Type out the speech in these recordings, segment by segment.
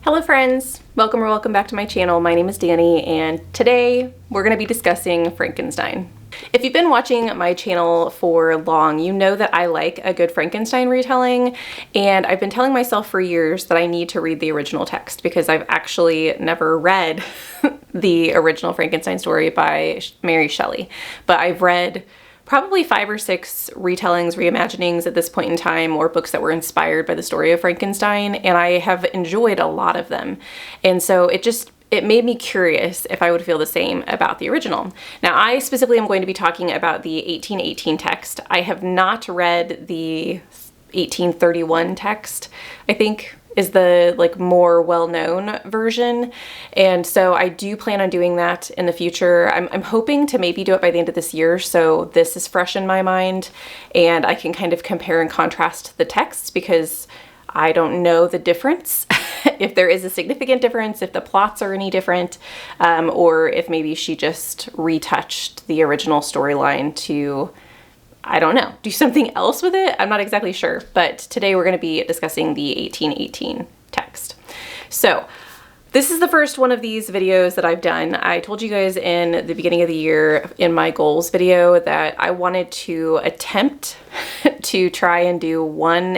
Hello friends, welcome or welcome back to my channel. My name is Danny and today we're going to be discussing Frankenstein. If you've been watching my channel for long, you know that I like a good Frankenstein retelling, and I've been telling myself for years that I need to read the original text because I've actually never read the original Frankenstein story by Mary Shelley, but I've read probably 5 or 6 retellings, reimaginings at this point in time, or books that were inspired by the story of Frankenstein, and I have enjoyed a lot of them. And so it made me curious if I would feel the same about the original. Now, I specifically am going to be talking about the 1818 text. I have not read the 1831 text, I think is the more well-known version. And so I do plan on doing that in the future. I'm hoping to maybe do it by the end of this year, so this is fresh in my mind and I can kind of compare and contrast the texts because I don't know the difference, if there is a significant difference, if the plots are any different, or if maybe she just retouched the original storyline to, I don't know, do something else with it. I'm not exactly sure, but today we're going to be discussing the 1818 text. So this is the first one of these videos that I've done. I told you guys in the beginning of the year in my goals video that I wanted to attempt to try and do one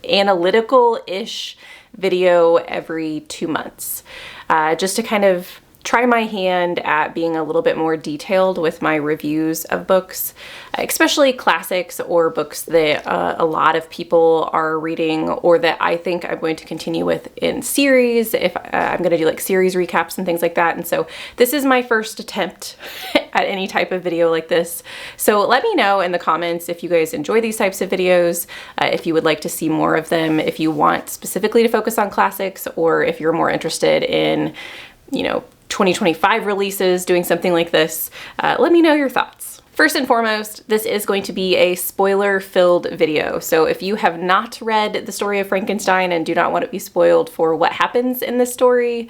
analytical-ish video every 2 months, just to kind of try my hand at being a little bit more detailed with my reviews of books, especially classics or books that a lot of people are reading or that I think I'm going to continue with in series, if I'm going to do like series recaps and things like that. And so this is my first attempt at any type of video like this. So let me know in the comments if you guys enjoy these types of videos, if you would like to see more of them, if you want specifically to focus on classics, or if you're more interested in, 2025 releases, doing something like this. Let me know your thoughts. First and foremost, this is going to be a spoiler-filled video. So if you have not read the story of Frankenstein and do not want to be spoiled for what happens in this story,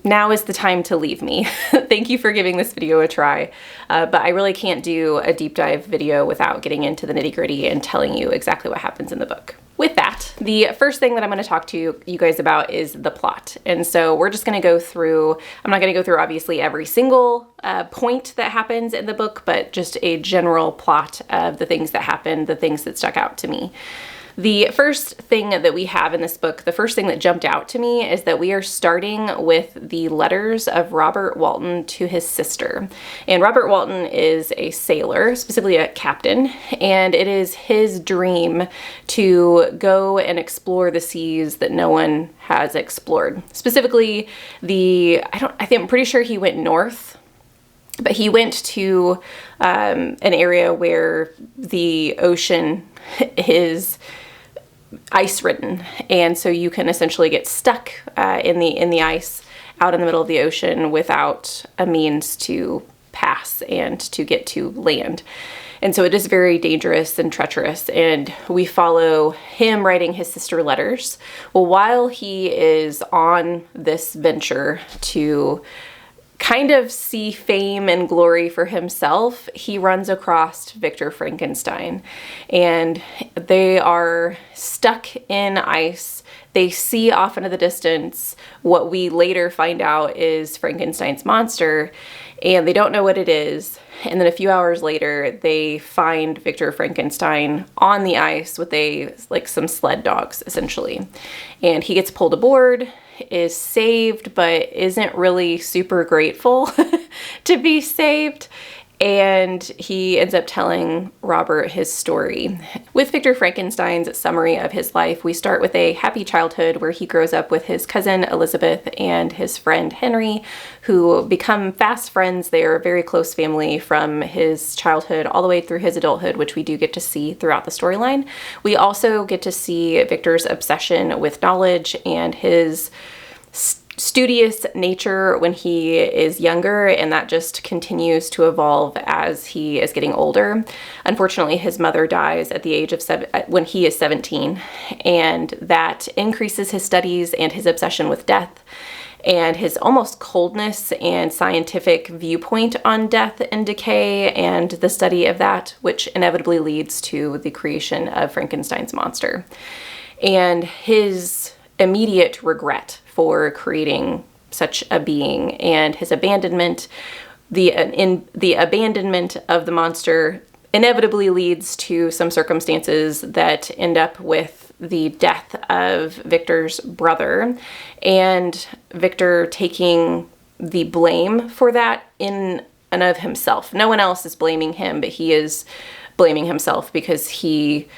now is the time to leave me. Thank you for giving this video a try, but I really can't do a deep dive video without getting into the nitty-gritty and telling you exactly what happens in the book. With that, the first thing that I'm going to talk to you guys about is the plot. And so we're just going to go through, I'm not going to go through obviously every single point that happens in the book, but just a general plot of the things that happened, the things that stuck out to me. The first thing that we have in this book, the first thing that jumped out to me is that we are starting with the letters of Robert Walton to his sister. And Robert Walton is a sailor, specifically a captain, and it is his dream to go and explore the seas that no one has explored. Specifically, I'm pretty sure he went north, but he went to an area where the ocean is ice-ridden, and so you can essentially get stuck in the ice out in the middle of the ocean without a means to pass and to get to land. And so it is very dangerous and treacherous, and we follow him writing his sister letters. Well, while he is on this venture to kind of see fame and glory for himself, he runs across Victor Frankenstein, and they are stuck in ice. They see off into the distance what we later find out is Frankenstein's monster, and they don't know what it is. And then a few hours later, they find Victor Frankenstein on the ice with some sled dogs, essentially. And he gets pulled aboard, is saved, but isn't really super grateful to be saved. And he ends up telling Robert his story. With Victor Frankenstein's summary of his life, we start with a happy childhood where he grows up with his cousin Elizabeth and his friend Henry, who become fast friends. They are a very close family from his childhood all the way through his adulthood, which we do get to see throughout the storyline. We also get to see Victor's obsession with knowledge and his studious nature when he is younger, and that just continues to evolve as he is getting older. Unfortunately, his mother dies at the age of when he is 17, and that increases his studies and his obsession with death and his almost coldness and scientific viewpoint on death and decay and the study of that, which inevitably leads to the creation of Frankenstein's monster. And his immediate regret for creating such a being, and his abandonment, the abandonment of the monster inevitably leads to some circumstances that end up with the death of Victor's brother, and Victor taking the blame for that in and of himself. No one else is blaming him, but he is blaming himself because he,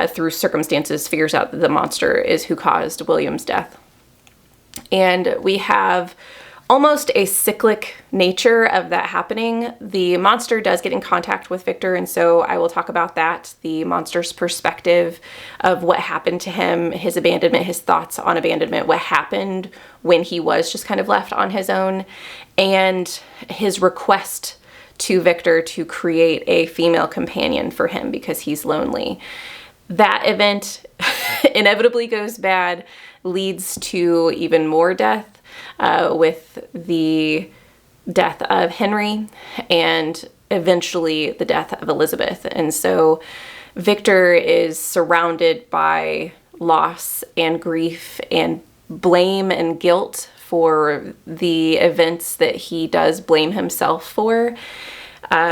through circumstances, figures out that the monster is who caused William's death. And we have almost a cyclic nature of that happening. The monster does get in contact with Victor, and so I will talk about that, the monster's perspective of what happened to him, his abandonment, his thoughts on abandonment, what happened when he was just kind of left on his own, and his request to Victor to create a female companion for him because he's lonely. That event inevitably goes bad, leads to even more death, with the death of Henry and eventually the death of Elizabeth. And so Victor is surrounded by loss and grief and blame and guilt for the events that he does blame himself for.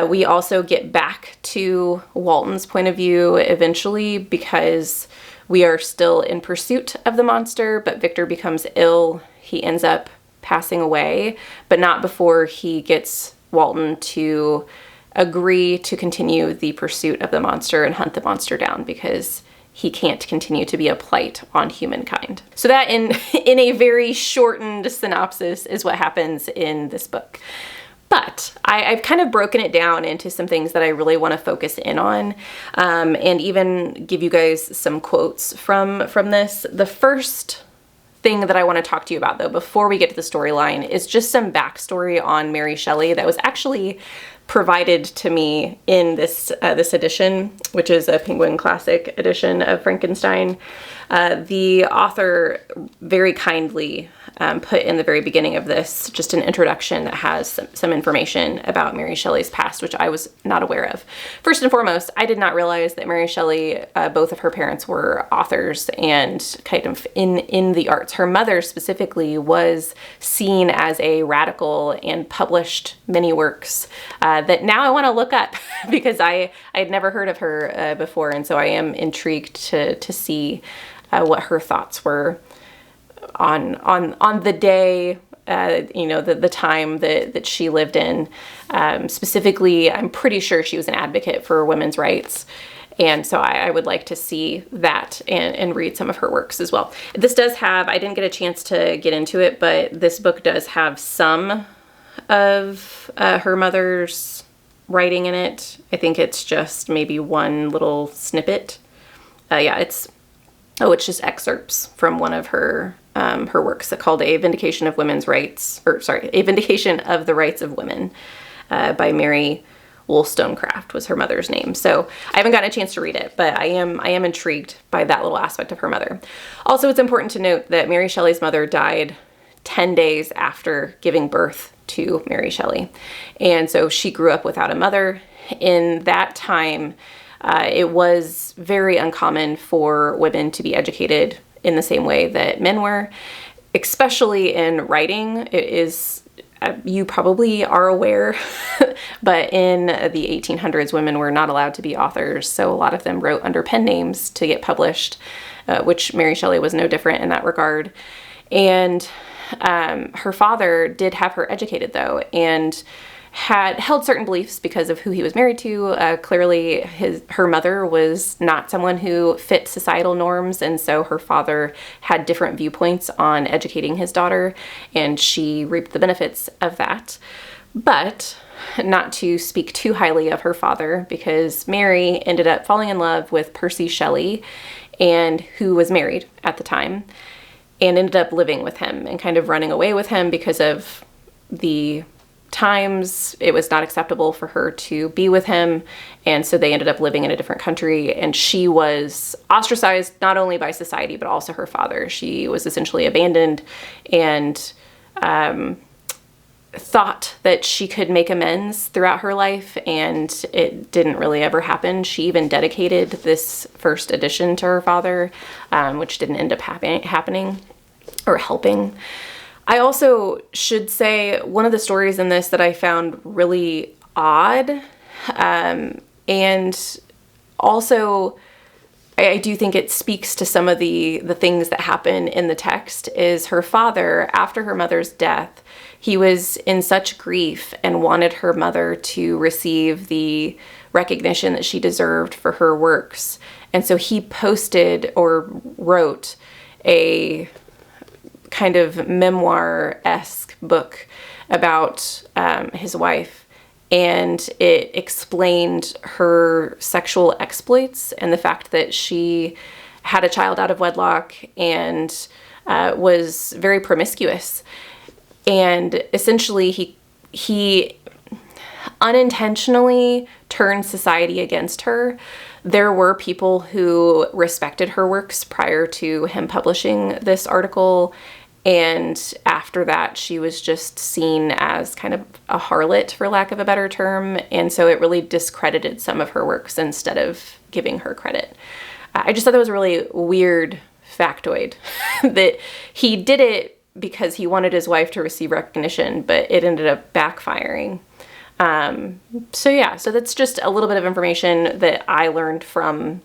We also get back to Walton's point of view eventually because we are still in pursuit of the monster, but Victor becomes ill. He ends up passing away, but not before he gets Walton to agree to continue the pursuit of the monster and hunt the monster down because he can't continue to be a blight on humankind. So that in a very shortened synopsis is what happens in this book. But I've kind of broken it down into some things that I really want to focus in on, and even give you guys some quotes from this. The first thing that I want to talk to you about, though, before we get to the storyline, is just some backstory on Mary Shelley that was actually provided to me in this edition, which is a Penguin Classic edition of Frankenstein. The author very kindly put in the very beginning of this just an introduction that has some information about Mary Shelley's past, which I was not aware of. First and foremost, I did not realize that Mary Shelley, both of her parents were authors and kind of in the arts. Her mother specifically was seen as a radical and published many works that now I want to look up because I had never heard of her before, and so I am intrigued to see what her thoughts were on the day, the time that she lived in. Specifically, I'm pretty sure she was an advocate for women's rights. And so I would like to see that and read some of her works as well. This does have, I didn't get a chance to get into it, but this book does have some of her mother's writing in it. I think it's just maybe one little snippet. It's just excerpts from one of her works called A Vindication of Women's Rights, A Vindication of the Rights of Women, by Mary Wollstonecraft was her mother's name. So I haven't gotten a chance to read it, but I am intrigued by that little aspect of her mother. Also, it's important to note that Mary Shelley's mother died 10 days after giving birth to Mary Shelley. And so she grew up without a mother. In that time, it was very uncommon for women to be educated in the same way that men were, especially in writing. It is, you probably are aware, but in the 1800s, women were not allowed to be authors. So a lot of them wrote under pen names to get published, which Mary Shelley was no different in that regard. And her father did have her educated, though, and had held certain beliefs because of who he was married to. Clearly, her mother was not someone who fit societal norms, and so her father had different viewpoints on educating his daughter, and she reaped the benefits of that. But not to speak too highly of her father, because Mary ended up falling in love with Percy Shelley, and who was married at the time, and ended up living with him and kind of running away with him because of the times. It was not acceptable for her to be with him, and so they ended up living in a different country, and she was ostracized not only by society but also her father. She was essentially abandoned and thought that she could make amends throughout her life, and it didn't really ever happen. She even dedicated this first edition to her father, which didn't end up happening. or helping. I also should say one of the stories in this that I found really odd, and also I do think it speaks to some of the things that happen in the text, is her father, after her mother's death, he was in such grief and wanted her mother to receive the recognition that she deserved for her works. And so he posted or wrote a kind of memoir-esque book about his wife. And it explained her sexual exploits and the fact that she had a child out of wedlock and was very promiscuous. And essentially he unintentionally turned society against her. There were people who respected her works prior to him publishing this article, and after that she was just seen as kind of a harlot, for lack of a better term, and so it really discredited some of her works instead of giving her credit. I just thought that was a really weird factoid that he did it because he wanted his wife to receive recognition, but it ended up backfiring. So that's just a little bit of information that I learned from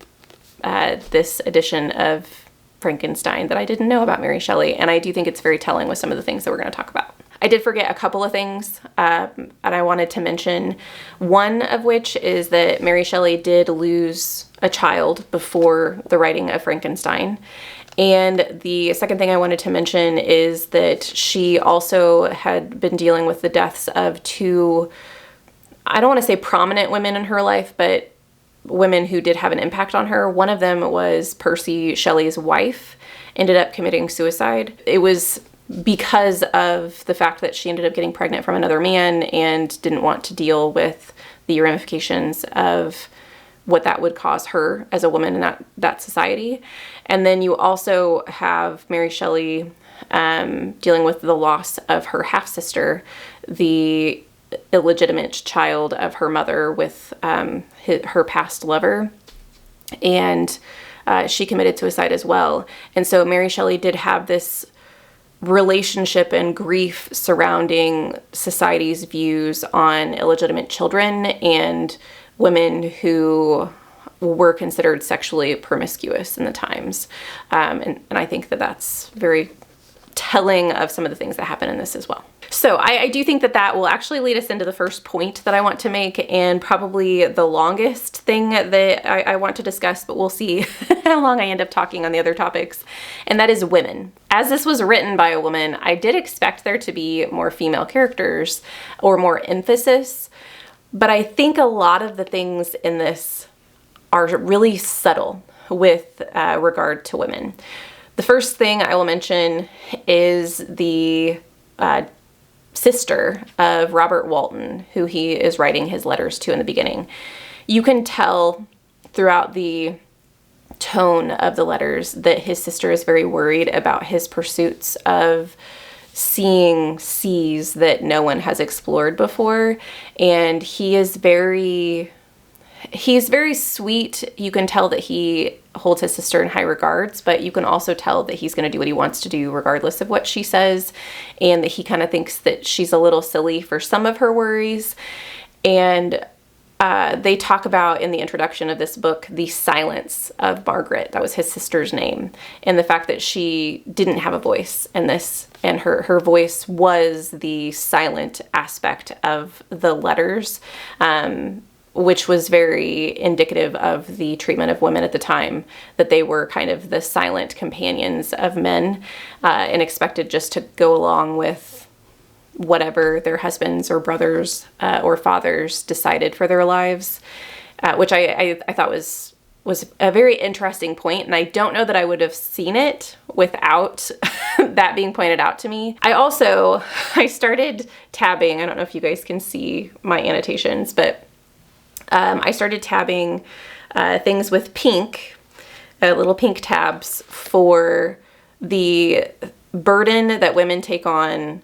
this edition of Frankenstein that I didn't know about Mary Shelley, and I do think it's very telling with some of the things that we're going to talk about. I did forget a couple of things, and I wanted to mention one of which is that Mary Shelley did lose a child before the writing of Frankenstein. And the second thing I wanted to mention is that she also had been dealing with the deaths of two, I don't want to say prominent women in her life, but women who did have an impact on her. One of them was Percy Shelley's wife, ended up committing suicide. It was because of the fact that she ended up getting pregnant from another man and didn't want to deal with the ramifications of what that would cause her as a woman in that society. And then you also have Mary Shelley dealing with the loss of her half-sister, the illegitimate child of her mother with her past lover. And she committed suicide as well. And so Mary Shelley did have this relationship and grief surrounding society's views on illegitimate children and women who were considered sexually promiscuous in the times. And I think that that's very telling of some of the things that happen in this as well. So I do think that will actually lead us into the first point that I want to make, and probably the longest thing that I want to discuss, but we'll see how long I end up talking on the other topics, and that is women. As this was written by a woman, I did expect there to be more female characters or more emphasis, but I think a lot of the things in this are really subtle with regard to women. The first thing I will mention is the sister of Robert Walton, who he is writing his letters to in the beginning. You can tell throughout the tone of the letters that his sister is very worried about his pursuits of seeing seas that no one has explored before, and he's very sweet. You can tell that he holds his sister in high regards, but you can also tell that he's going to do what he wants to do regardless of what she says, and that he kind of thinks that she's a little silly for some of her worries. And they talk about, in the introduction of this book, the silence of Margaret. That was his sister's name, and the fact that she didn't have a voice in this, and her voice was the silent aspect of the letters, which was very indicative of the treatment of women at the time, that they were kind of the silent companions of men and expected just to go along with whatever their husbands or brothers or fathers decided for their lives, which I thought was a very interesting point, and I don't know that I would have seen it without that being pointed out to me. I started tabbing. I don't know if you guys can see my annotations, but I started tabbing things with pink, little pink tabs for the burden that women take on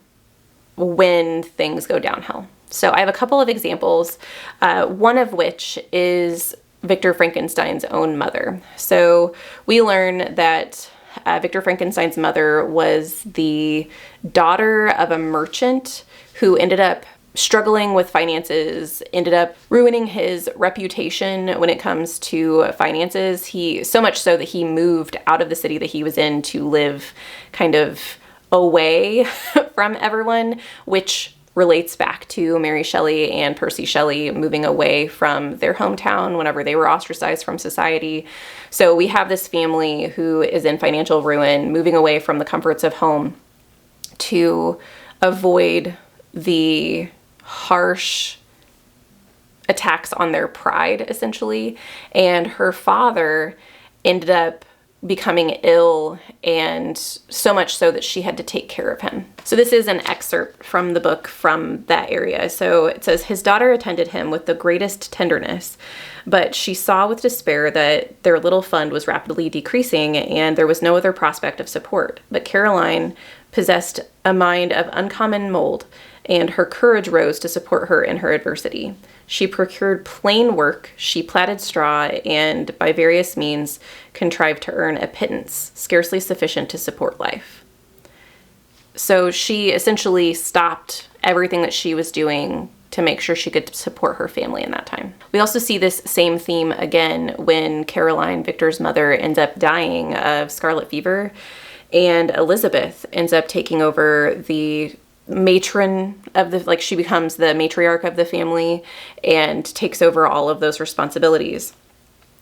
when things go downhill. So I have a couple of examples, one of which is Victor Frankenstein's own mother. So we learn that Victor Frankenstein's mother was the daughter of a merchant who ended up struggling with finances, ended up ruining his reputation when it comes to finances. So much so that he moved out of the city that he was in to live kind of away from everyone, which relates back to Mary Shelley and Percy Shelley moving away from their hometown whenever they were ostracized from society. So we have this family who is in financial ruin, moving away from the comforts of home to avoid the harsh attacks on their pride, essentially. And her father ended up becoming ill, and so much so that she had to take care of him. So this is an excerpt from the book from that area. So it says, his daughter attended him with the greatest tenderness, but she saw with despair that their little fund was rapidly decreasing and there was no other prospect of support. But Caroline possessed a mind of uncommon mold, and her courage rose to support her in her adversity. She procured plain work, she plaited straw, and by various means contrived to earn a pittance, scarcely sufficient to support life. So she essentially stopped everything that she was doing to make sure she could support her family in that time. We also see this same theme again when Caroline, Victor's mother, ends up dying of scarlet fever, and Elizabeth ends up taking over the matron of the, she becomes the matriarch of the family and takes over all of those responsibilities.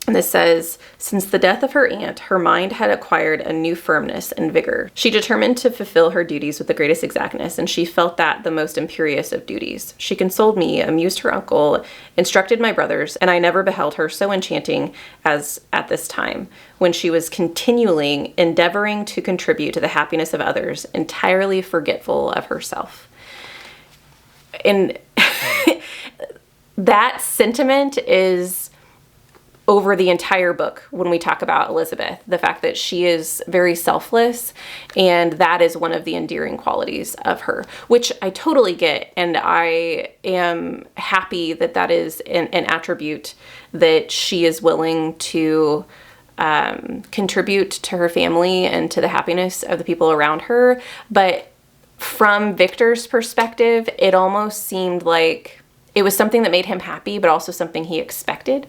And this says, since the death of her aunt, her mind had acquired a new firmness and vigor. She determined to fulfill her duties with the greatest exactness, and she felt that the most imperious of duties. She consoled me, amused her uncle, instructed my brothers, and I never beheld her so enchanting as at this time, when she was continually endeavoring to contribute to the happiness of others, entirely forgetful of herself. And that sentiment is over the entire book when we talk about Elizabeth, the fact that she is very selfless, and that is one of the endearing qualities of her, which I totally get, and I am happy that that is an attribute that she is willing to contribute to her family and to the happiness of the people around her. But from Victor's perspective, it almost seemed like it was something that made him happy, but also something he expected.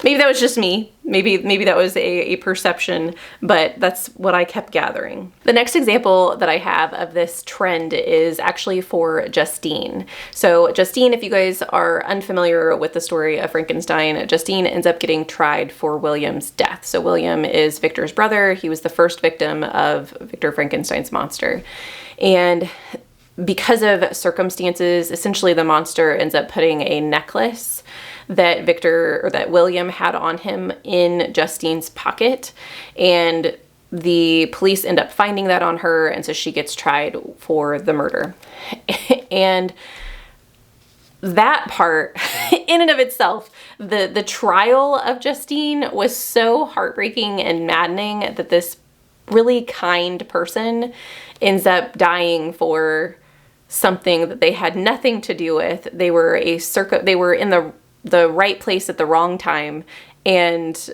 Maybe that was just me. Maybe that was a perception, but that's what I kept gathering. The next example that I have of this trend is actually for Justine. So Justine, if you guys are unfamiliar with the story of Frankenstein, Justine ends up getting tried for William's death. So William is Victor's brother. He was the first victim of Victor Frankenstein's monster. And because of circumstances, essentially the monster ends up putting a necklace that William had on him in Justine's pocket, and the police end up finding that on her, and so she gets tried for the murder. And that part, in and of itself, the trial of Justine was so heartbreaking and maddening that this really kind person ends up dying for something that they had nothing to do with. They were in the right place at the wrong time. And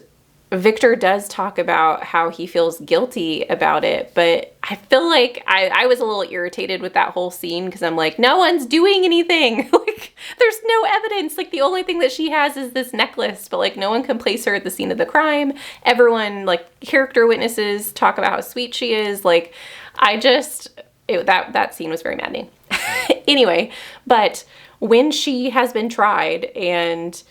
Victor does talk about how he feels guilty about it, but I feel like I was a little irritated with that whole scene, because I'm like, no one's doing anything. Like, there's no evidence. Like, the only thing that she has is this necklace, but like no one can place her at the scene of the crime. Everyone, like character witnesses, talk about how sweet she is. Like, that scene was very maddening. Anyway, but when she has been tried and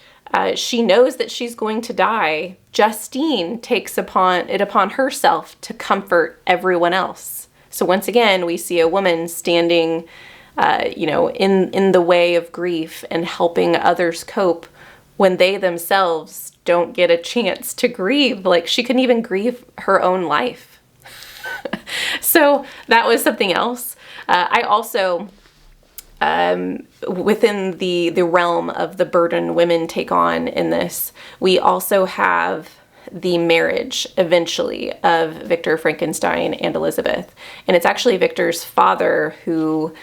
she knows that she's going to die, Justine takes upon herself to comfort everyone else. So once again, we see a woman standing, in the way of grief and helping others cope when they themselves don't get a chance to grieve. Like, she couldn't even grieve her own life. So that was something else. I also, within the realm of the burden women take on in this, we also have the marriage eventually of Victor Frankenstein and Elizabeth. And it's actually Victor's father who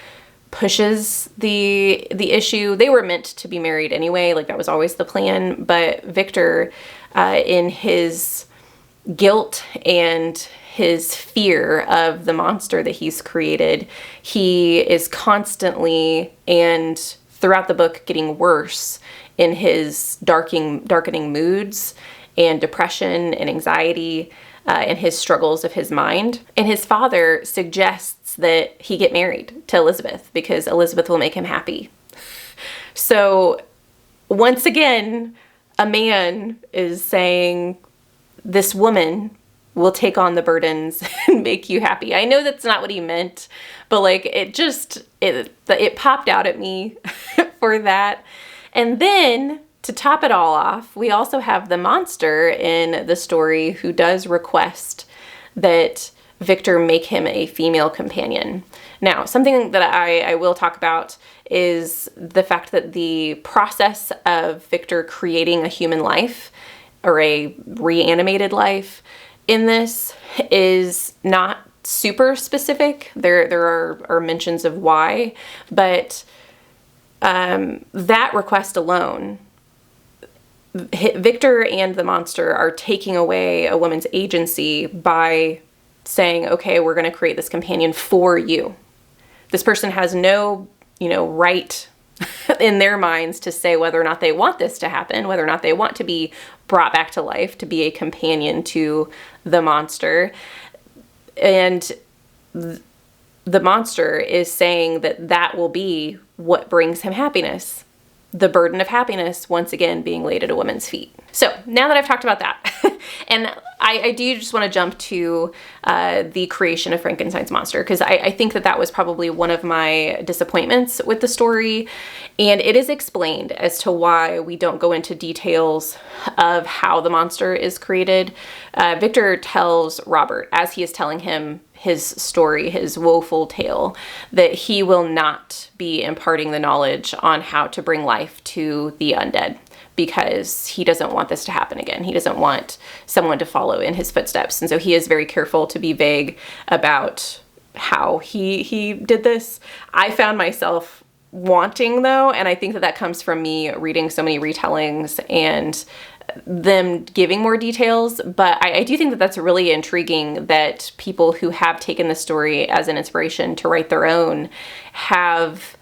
pushes the issue. They were meant to be married anyway, like that was always the plan, but Victor, in his guilt and his fear of the monster that he's created, he is constantly and throughout the book getting worse in his darkening moods and depression and anxiety and his struggles of his mind. And his father suggests that he get married to Elizabeth because Elizabeth will make him happy. So once again, a man is saying, this woman will take on the burdens and make you happy. I know that's not what he meant, but like it popped out at me for that. And then to top it all off, we also have the monster in the story who does request that Victor make him a female companion. Now, something that I will talk about is the fact that the process of Victor creating a human life or a reanimated life in this is not super specific. There are mentions of why, but that request alone, Victor and the monster are taking away a woman's agency by saying, okay, we're going to create this companion for you. This person has no, right in their minds to say whether or not they want this to happen, whether or not they want to be brought back to life, to be a companion to the monster. And the monster is saying that will be what brings him happiness. The burden of happiness, once again, being laid at a woman's feet. So now that I've talked about that, and I do just want to jump to the creation of Frankenstein's monster, because I think that was probably one of my disappointments with the story. And it is explained as to why we don't go into details of how the monster is created. Victor tells Robert, as he is telling him his story, his woeful tale, that he will not be imparting the knowledge on how to bring life to the undead, because he doesn't want this to happen again. He doesn't want someone to follow in his footsteps. And so he is very careful to be vague about how he did this. I found myself wanting, though, and I think that comes from me reading so many retellings and them giving more details, but I do think that that's really intriguing that people who have taken the story as an inspiration to write their own have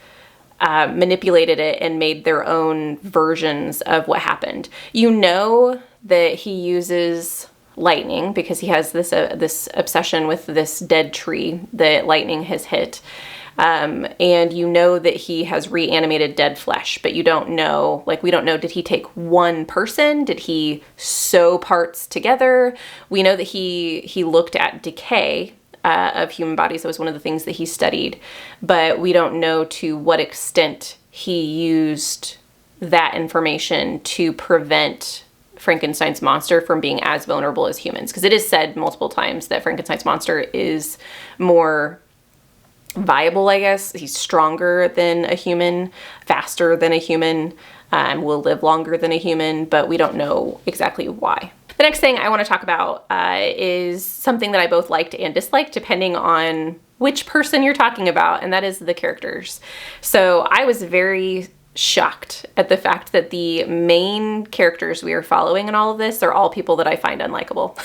manipulated it and made their own versions of what happened. That he uses lightning because he has this obsession with this dead tree that lightning has hit. And that he has reanimated dead flesh, but you don't know, we don't know, did he take one person? Did he sew parts together? We know that he looked at decay of human bodies. That was one of the things that he studied, but we don't know to what extent he used that information to prevent Frankenstein's monster from being as vulnerable as humans. Because it is said multiple times that Frankenstein's monster is more viable, I guess. He's stronger than a human, faster than a human, will live longer than a human, but we don't know exactly why. The next thing I want to talk about is something that I both liked and disliked, depending on which person you're talking about, and that is the characters. So I was very shocked at the fact that the main characters we are following in all of this are all people that I find unlikable.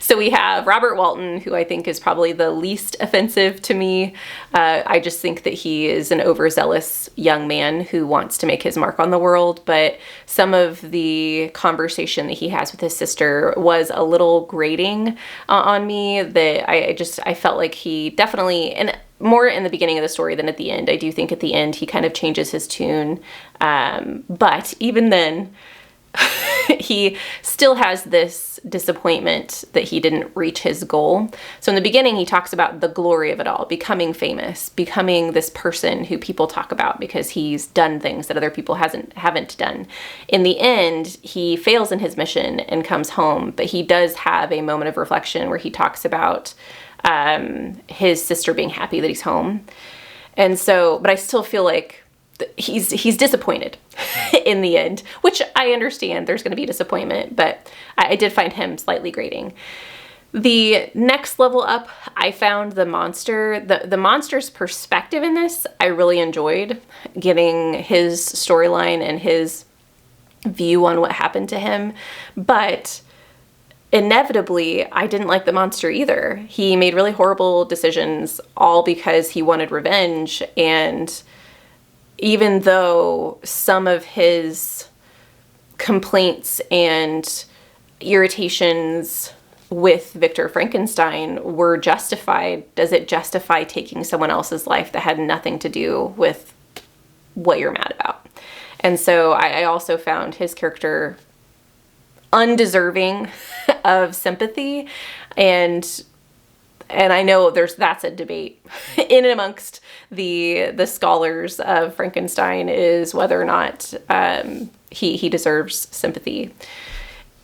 So we have Robert Walton, who I think is probably the least offensive to me. I just think that he is an overzealous young man who wants to make his mark on the world, but some of the conversation that he has with his sister was a little grating on me, that I felt like he definitely, and more in the beginning of the story than at the end. I do think at the end he kind of changes his tune, but even then, he still has this disappointment that he didn't reach his goal. So in the beginning, he talks about the glory of it all, becoming famous, becoming this person who people talk about because he's done things that other people haven't done. In the end, he fails in his mission and comes home, but he does have a moment of reflection where he talks about his sister being happy that he's home. And so, but I still feel like he's disappointed in the end, which I understand there's going to be disappointment, but I did find him slightly grating. The next level up, I found the monster. The monster's perspective in this, I really enjoyed getting his storyline and his view on what happened to him, but inevitably, I didn't like the monster either. He made really horrible decisions, all because he wanted revenge. And even though some of his complaints and irritations with Victor Frankenstein were justified, does it justify taking someone else's life that had nothing to do with what you're mad about? And so I also found his character undeserving of sympathy, and I know that's a debate in and amongst the scholars of Frankenstein, is whether or not he deserves sympathy,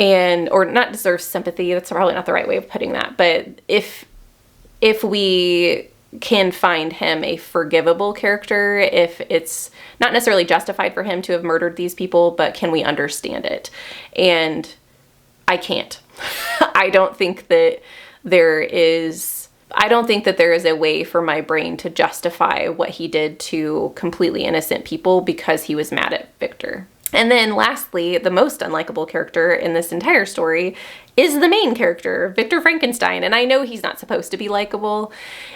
or not deserves sympathy. That's probably not the right way of putting that. But if we can find him a forgivable character, if it's not necessarily justified for him to have murdered these people, but can we understand it? And I can't. I don't think that there is a way for my brain to justify what he did to completely innocent people because he was mad at Victor. And then lastly, the most unlikable character in this entire story is the main character, Victor Frankenstein. And I know he's not supposed to be likable,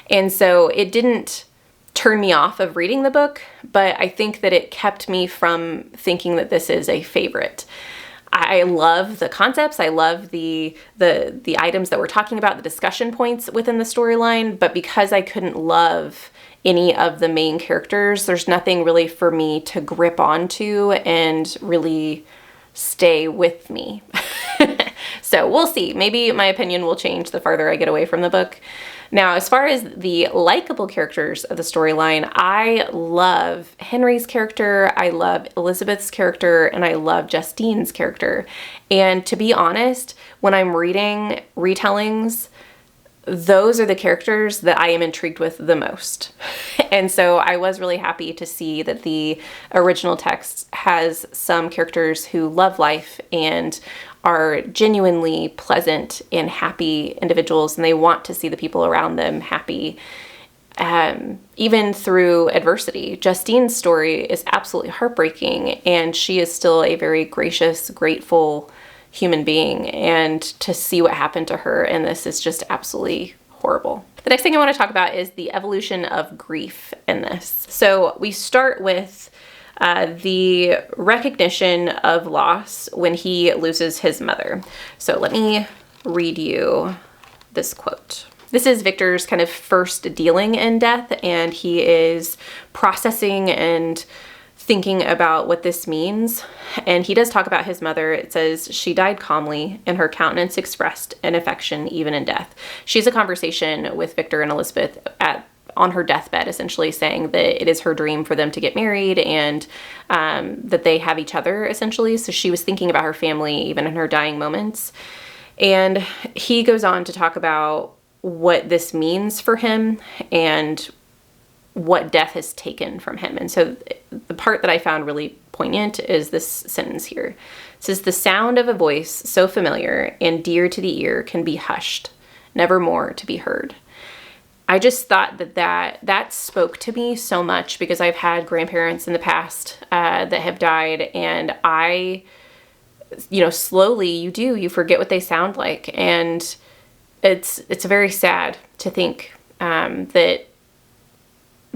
and so it didn't turn me off of reading the book, but I think that it kept me from thinking that this is a favorite. I love the concepts. I love the items that we're talking about, the discussion points within the storyline, but because I couldn't love any of the main characters, there's nothing really for me to grip onto and really stay with me. So we'll see. Maybe my opinion will change the farther I get away from the book. Now, as far as the likable characters of the storyline, I love Henry's character, I love Elizabeth's character, and I love Justine's character. And to be honest, when I'm reading retellings, those are the characters that I am intrigued with the most. And so I was really happy to see that the original text has some characters who love life and are genuinely pleasant and happy individuals, and they want to see the people around them happy, even through adversity. Justine's story is absolutely heartbreaking, and she is still a very gracious, grateful human being, and to see what happened to her in this is just absolutely horrible. The next thing I want to talk about is the evolution of grief in this. So we start with the recognition of loss when he loses his mother. So let me read you this quote. This is Victor's kind of first dealing in death, and he is processing and thinking about what this means. And he does talk about his mother. It says, "She died calmly, and her countenance expressed an affection even in death." She has a conversation with Victor and Elizabeth on her deathbed, essentially saying that it is her dream for them to get married, and that they have each other, essentially. So she was thinking about her family even in her dying moments. And he goes on to talk about what this means for him and what death has taken from him. And so the part that I found really poignant is this sentence here. It says, "The sound of a voice so familiar and dear to the ear can be hushed, never more to be heard." I just thought that spoke to me so much, because I've had grandparents in the past that have died, and slowly you forget what they sound like. And it's very sad to think that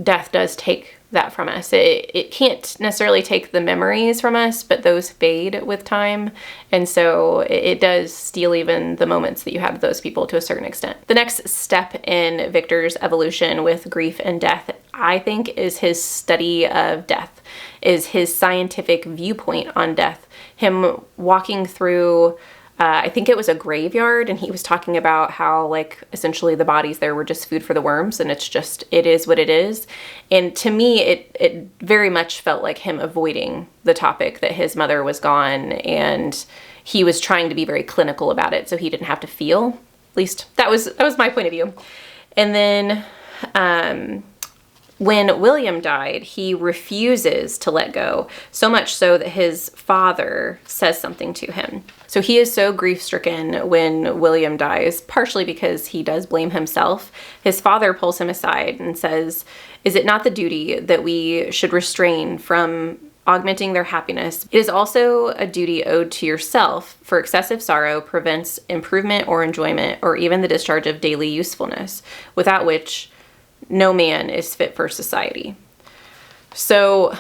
death does take that from us. It can't necessarily take the memories from us, but those fade with time. And so it does steal even the moments that you have with those people to a certain extent. The next step in Victor's evolution with grief and death, I think, is his study of death, is his scientific viewpoint on death. Him walking through I think it was a graveyard, and he was talking about how, like, essentially the bodies there were just food for the worms, and it is what it is. And to me, it very much felt like him avoiding the topic that his mother was gone, and he was trying to be very clinical about it so he didn't have to feel. At least that was my point of view. And then when William died, he refuses to let go, so much so that his father says something to him. So he is so grief-stricken when William dies, partially because he does blame himself. His father pulls him aside and says, "Is it not the duty that we should restrain from augmenting their happiness. It is also a duty owed to yourself, for excessive sorrow prevents improvement or enjoyment, or even the discharge of daily usefulness, without which no man is fit for society. So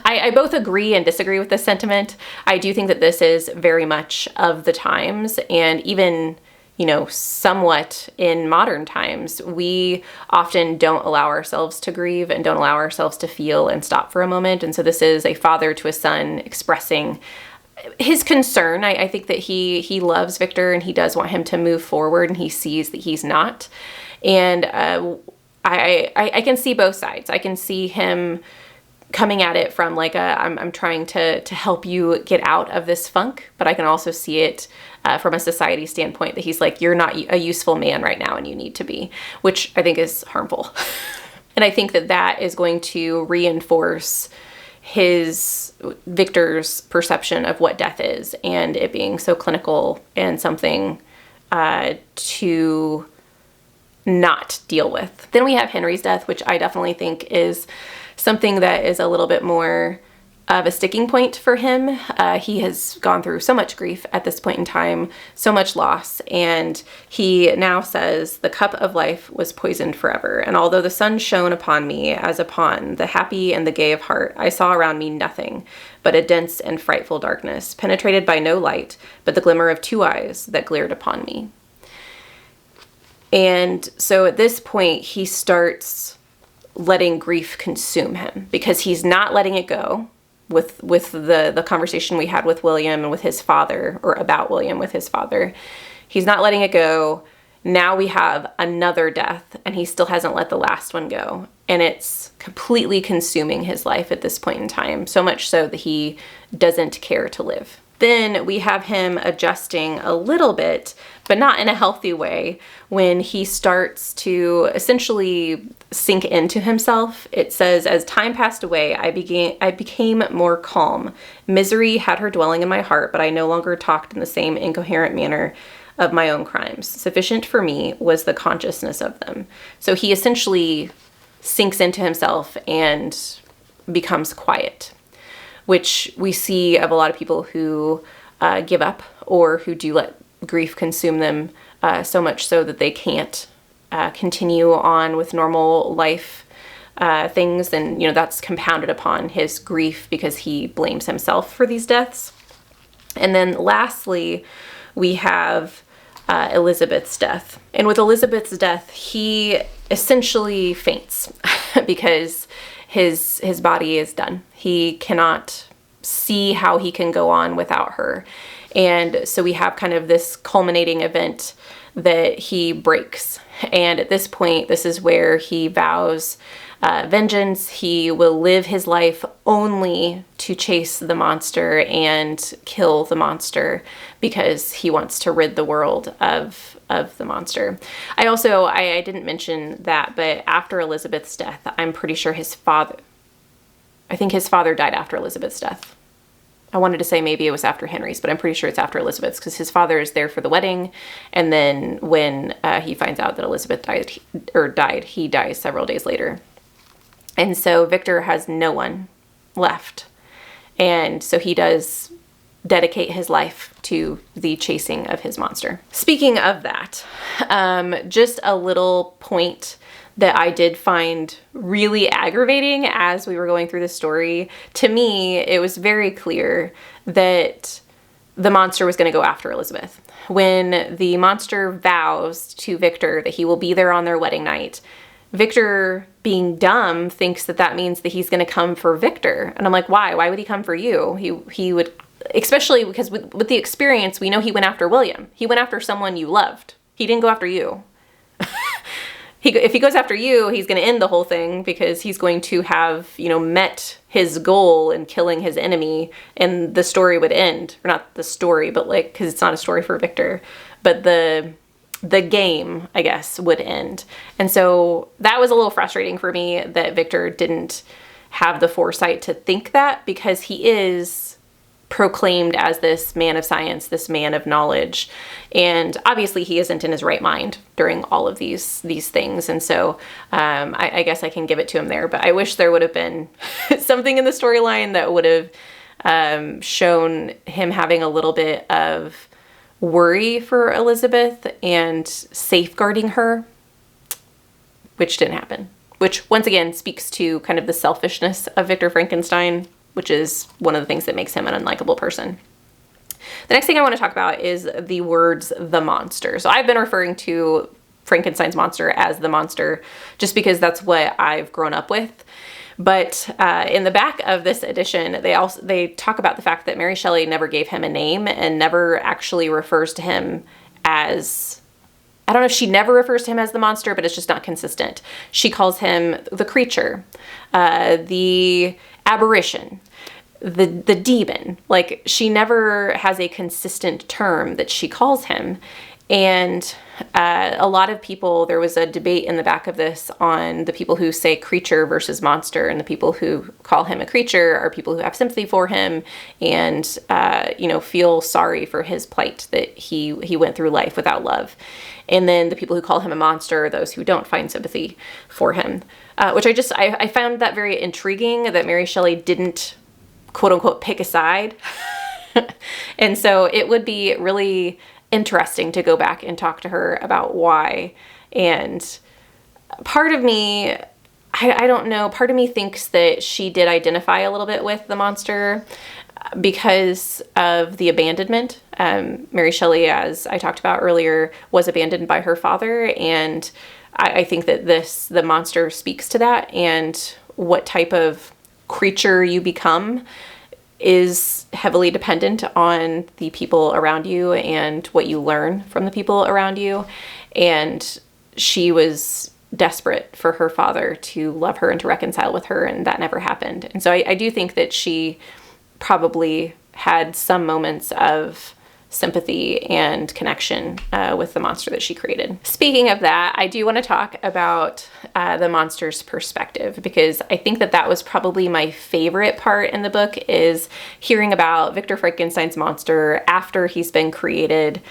I both agree and disagree with this sentiment. I do think that this is very much of the times, and even, you know, somewhat in modern times, we often don't allow ourselves to grieve and don't allow ourselves to feel and stop for a moment. And so this is a father to a son expressing his concern. I think that he loves Victor and he does want him to move forward, and he sees that he's not. And I can see both sides. I can see him coming at it from like I'm trying to help you get out of this funk, but I can also see it from a society standpoint that he's like, you're not a useful man right now and you need to be, which I think is harmful. And I think that that is going to reinforce Victor's perception of what death is, and it being so clinical and something to not deal with. Then we have Henry's death, which I definitely think is something that is a little bit more of a sticking point for him. He has gone through so much grief at this point in time, so much loss, and he now says, "The cup of life was poisoned forever, and although the sun shone upon me as upon the happy and the gay of heart, I saw around me nothing but a dense and frightful darkness, penetrated by no light, but the glimmer of two eyes that glared upon me." And so at this point, he starts letting grief consume him, because he's not letting it go with the conversation we had with William and with his father, or about William with his father. He's not letting it go. Now we have another death, and he still hasn't let the last one go. And it's completely consuming his life at this point in time, so much so that he doesn't care to live. Then we have him adjusting a little bit, but not in a healthy way, when he starts to essentially sink into himself. It says, "As time passed away, I became more calm. Misery had her dwelling in my heart, but I no longer talked in the same incoherent manner of my own crimes. Sufficient for me was the consciousness of them." So he essentially sinks into himself and becomes quiet, which we see of a lot of people who give up, or who do let grief consume them so much so that they can't continue on with normal life things. And, you know, that's compounded upon his grief because he blames himself for these deaths. And then lastly, we have Elizabeth's death. And with Elizabeth's death, he essentially faints because his body is done. He cannot see how he can go on without her. And so we have kind of this culminating event that he breaks. And at this point, this is where he vows vengeance. He will live his life only to chase the monster and kill the monster, because he wants to rid the world of the monster. I didn't mention that, but after Elizabeth's death, I'm pretty sure I think his father died after Elizabeth's death. I wanted to say maybe it was after Henry's, but I'm pretty sure it's after Elizabeth's, because his father is there for the wedding. And then when he finds out that Elizabeth died, he dies several days later. And so Victor has no one left. And so he does dedicate his life to the chasing of his monster. Speaking of that, just a little point that I did find really aggravating as we were going through the story. To me, it was very clear that the monster was going to go after Elizabeth. When the monster vows to Victor that he will be there on their wedding night, Victor, being dumb, thinks that that means that he's going to come for Victor. And I'm like, why? Why would he come for you? He would, especially because with the experience, we know he went after William. He went after someone you loved. He didn't go after you. If he goes after you, he's going to end the whole thing, because he's going to have, met his goal in killing his enemy, and the story would end. Or not the story, but because it's not a story for Victor, but the game, I guess, would end. And so that was a little frustrating for me that Victor didn't have the foresight to think that, because he is proclaimed as this man of science, this man of knowledge. And obviously he isn't in his right mind during all of these things. And so I guess I can give it to him there. But I wish there would have been something in the storyline that would have shown him having a little bit of worry for Elizabeth and safeguarding her, which didn't happen. Which, once again, speaks to kind of the selfishness of Victor Frankenstein, which is one of the things that makes him an unlikable person. The next thing I want to talk about is the words "the monster." So I've been referring to Frankenstein's monster as the monster just because that's what I've grown up with. But in the back of this edition, they talk about the fact that Mary Shelley never gave him a name and never actually refers to him as... I don't know if she never refers to him as the monster, but it's just not consistent. She calls him the creature, the aberration, the demon. Like, she never has a consistent term that she calls him. And a lot of people, there was a debate in the back of this on the people who say creature versus monster, and the people who call him a creature are people who have sympathy for him and, feel sorry for his plight that he went through life without love. And then the people who call him a monster are those who don't find sympathy for him, which I found that very intriguing that Mary Shelley didn't, quote unquote, pick a side. And so it would be really interesting to go back and talk to her about why. And part of me, I don't know, part of me thinks that she did identify a little bit with the monster because of the abandonment. Mary Shelley, as I talked about earlier, was abandoned by her father, and I think that the monster speaks to that, and what type of creature you become is heavily dependent on the people around you and what you learn from the people around you. And she was desperate for her father to love her and to reconcile with her, and that never happened. And so I do think that she probably had some moments of sympathy and connection with the monster that she created. Speaking of that, I do want to talk about the monster's perspective, because I think that was probably my favorite part in the book, is hearing about Victor Frankenstein's monster after he's been created,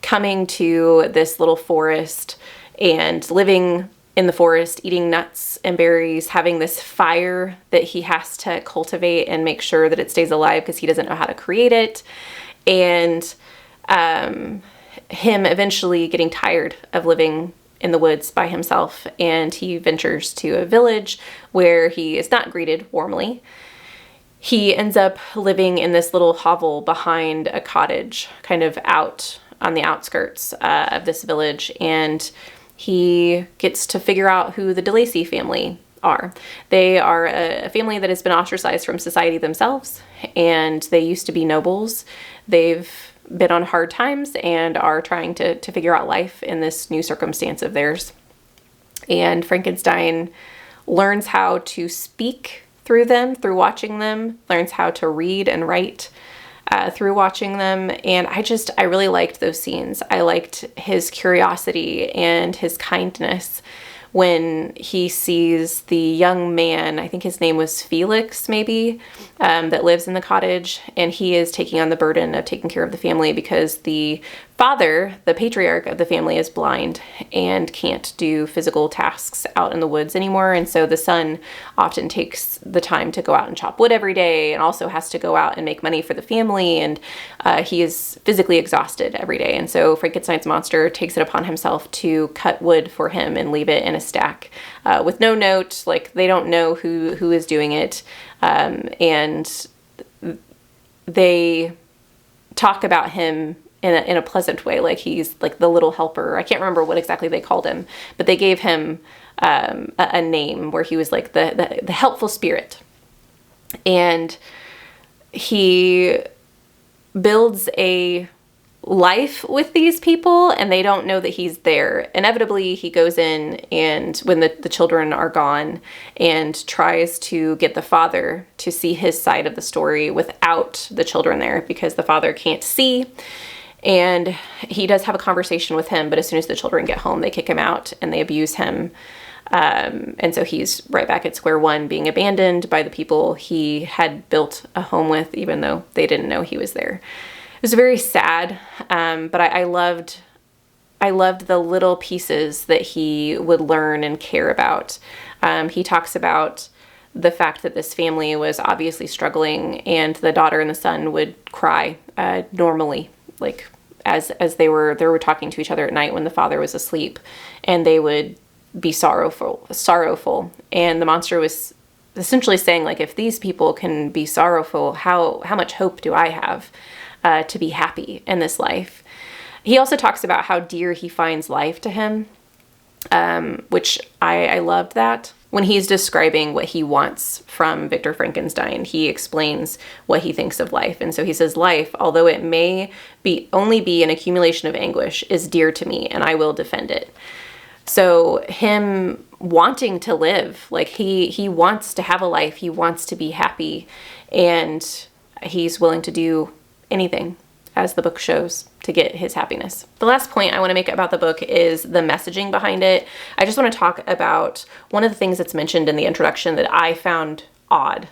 coming to this little forest and living in the forest, eating nuts and berries, having this fire that he has to cultivate and make sure that it stays alive because he doesn't know how to create it. And him eventually getting tired of living in the woods by himself, and he ventures to a village where he is not greeted warmly. He ends up living in this little hovel behind a cottage, kind of out on the outskirts of this village, and he gets to figure out who the DeLacy family are. They are a family that has been ostracized from society themselves, and they used to be nobles. They've been on hard times and are trying to figure out life in this new circumstance of theirs. And Frankenstein learns how to speak through them, through watching them, learns how to read and write through watching them. And I really liked those scenes. I liked his curiosity and his kindness when he sees the young man, I think his name was Felix maybe, that lives in the cottage, and he is taking on the burden of taking care of the family because the father, the patriarch of the family, is blind and can't do physical tasks out in the woods anymore. And so the son often takes the time to go out and chop wood every day, and also has to go out and make money for the family. And he is physically exhausted every day. And so Frankenstein's monster takes it upon himself to cut wood for him and leave it in a stack with no note. Like, they don't know who is doing it. And they talk about him in a pleasant way, like he's like the little helper. I can't remember what exactly they called him, but they gave him a name where he was like the helpful spirit. And he builds a life with these people, and they don't know that he's there. Inevitably, he goes in, and when the children are gone, and tries to get the father to see his side of the story without the children there, because the father can't see. And he does have a conversation with him, but as soon as the children get home, they kick him out and they abuse him. And so he's right back at square one, being abandoned by the people he had built a home with, even though they didn't know he was there. It was very sad, but I loved the little pieces that he would learn and care about. He talks about the fact that this family was obviously struggling, and the daughter and the son would cry normally, like as they were talking to each other at night when the father was asleep, and they would be sorrowful. And the monster was essentially saying, like, if these people can be sorrowful, how much hope do I have to be happy in this life? He also talks about how dear he finds life to him, which I loved that. When he's describing what he wants from Victor Frankenstein, he explains what he thinks of life. And so he says, life, although it may only be an accumulation of anguish, is dear to me, and I will defend it. So him wanting to live, like he wants to have a life, he wants to be happy, and he's willing to do anything, as the book shows, to get his happiness. The last point I want to make about the book is the messaging behind it. I just want to talk about one of the things that's mentioned in the introduction that I found odd.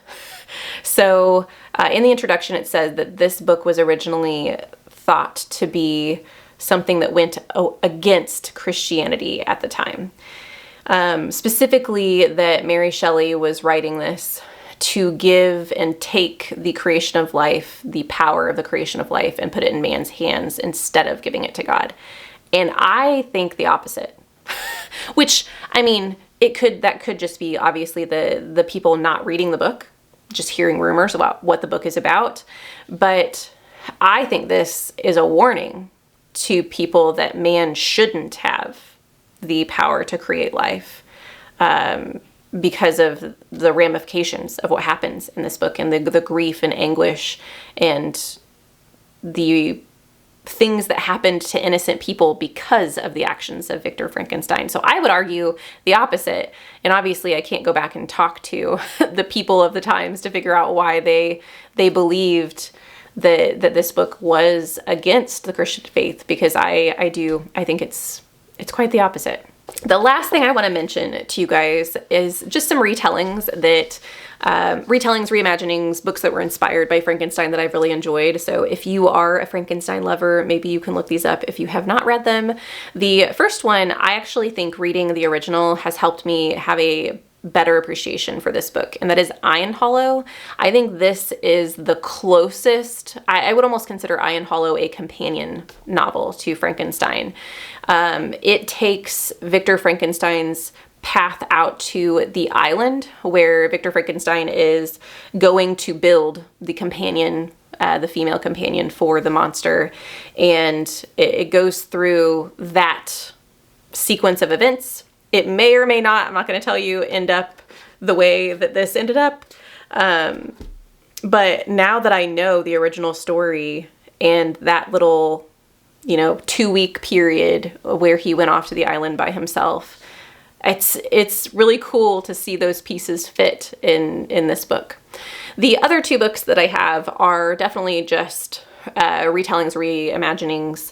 So in the introduction, it says that this book was originally thought to be something that went against Christianity at the time. Specifically that Mary Shelley was writing this to give and take the creation of life, the power of the creation of life, and put it in man's hands instead of giving it to God. And I think the opposite. Which, I mean, that could just be obviously the people not reading the book, just hearing rumors about what the book is about. But I think this is a warning to people that man shouldn't have the power to create life, because of the ramifications of what happens in this book, and the grief and anguish and the things that happened to innocent people because of the actions of Victor Frankenstein. So I would argue the opposite. And obviously I can't go back and talk to the people of the times to figure out why they believed that this book was against the Christian faith, because I think it's quite the opposite. The last thing I want to mention to you guys is just some retellings reimaginings, books that were inspired by Frankenstein that I've really enjoyed. So if you are a Frankenstein lover, maybe you can look these up if you have not read them. The first one, I actually think reading the original has helped me have a better appreciation for this book, and that is Iron Hollow. I think this is the closest, I would almost consider Iron Hollow a companion novel to Frankenstein. It takes Victor Frankenstein's path out to the island where Victor Frankenstein is going to build the companion, the female companion for the monster, and it goes through that sequence of events. It may or may not, I'm not going to tell you, end up the way that this ended up. But now that I know the original story and that little, 2-week period where he went off to the island by himself, it's really cool to see those pieces fit in this book. The other 2 books that I have are definitely just retellings, reimaginings.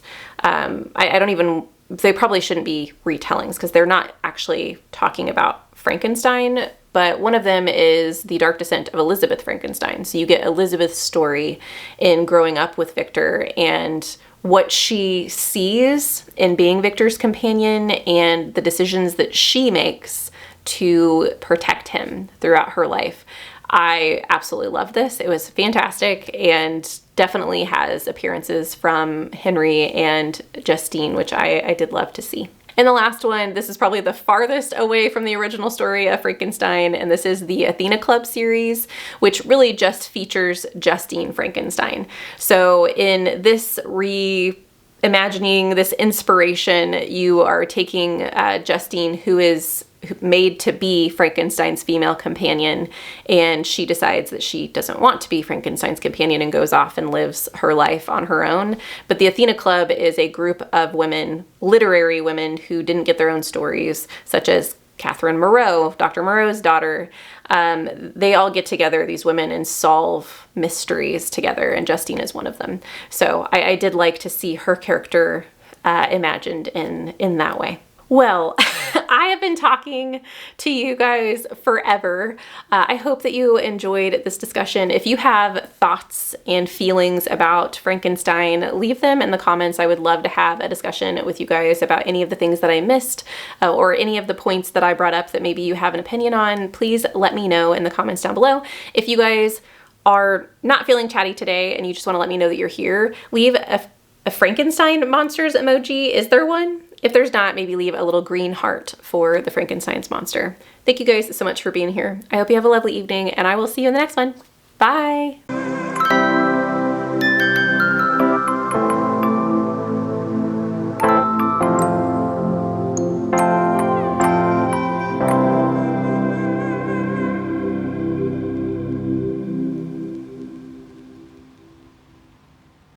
They probably shouldn't be retellings because they're not actually talking about Frankenstein, but one of them is The Dark Descent of Elizabeth Frankenstein. So you get Elizabeth's story in growing up with Victor and what she sees in being Victor's companion and the decisions that she makes to protect him throughout her life. I absolutely love this. It was fantastic and definitely has appearances from Henry and Justine, which I did love to see. And the last one, this is probably the farthest away from the original story of Frankenstein, and this is the Athena Club series, which really just features Justine Frankenstein. So in this reimagining, this inspiration, you are taking Justine, who is made to be Frankenstein's female companion, and she decides that she doesn't want to be Frankenstein's companion and goes off and lives her life on her own. But the Athena Club is a group of women, literary women, who didn't get their own stories, such as Catherine Moreau, Dr. Moreau's daughter. They all get together, these women, and solve mysteries together, and Justine is one of them. So I did like to see her character imagined in that way. Well, I have have been talking to you guys forever. I hope that you enjoyed this discussion. If you have thoughts and feelings about Frankenstein, leave them in the comments. I would love to have a discussion with you guys about any of the things that I missed or any of the points that I brought up that maybe you have an opinion on. Please let me know in the comments down below. If you guys are not feeling chatty today and you just want to let me know that you're here, leave a Frankenstein monsters emoji. Is there one? If there's not, maybe leave a little green heart for the Frankenstein's monster. Thank you guys so much for being here. I hope you have a lovely evening, and I will see you in the next one. Bye!